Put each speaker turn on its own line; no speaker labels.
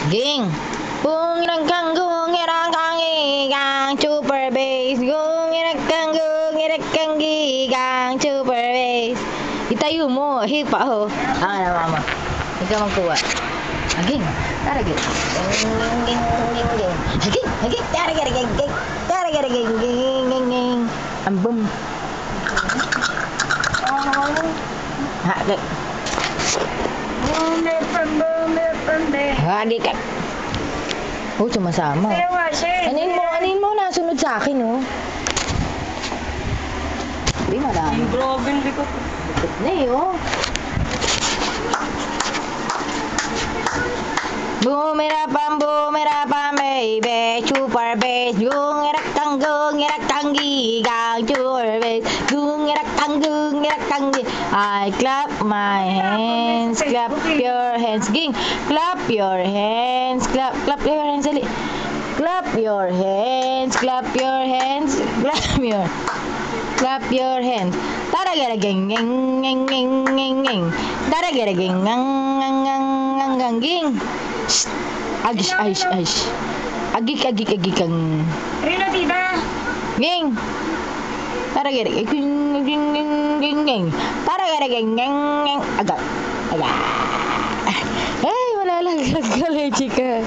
Ging. Gung irang kang igang super bass. Gung irang kang igang super bass. Itayo mo, hipa ho. Ang na mama. Ikaw magkuha. Aging. Tara gid. Ging. Aging. Tara gid ging. Tara gid ging ging. Ambum. Ha, gid. Hindi ka. Oh, sumasama. Anin mo, nasunod sa akin, oh. Hindi, marami.
Grabe, hindi ko.
Bukit na eh, oh. Bumira pam, baby. Super bass. Gungirak kang gigang. Super bass. Gungirak kang gi. I clap my hands. Clap your hands. Ging. Clap your hands. Clap your hands. Dali. Clap your hands. Clap your hands. Clap your hands. Tara gara ging ging. Tara gara ging ging. Agish. Agik kang.
Rino, tita.
Ging. Tara gara ging. Tara gara ging. Agak. Ay, wala lang. Gagalaw, chika.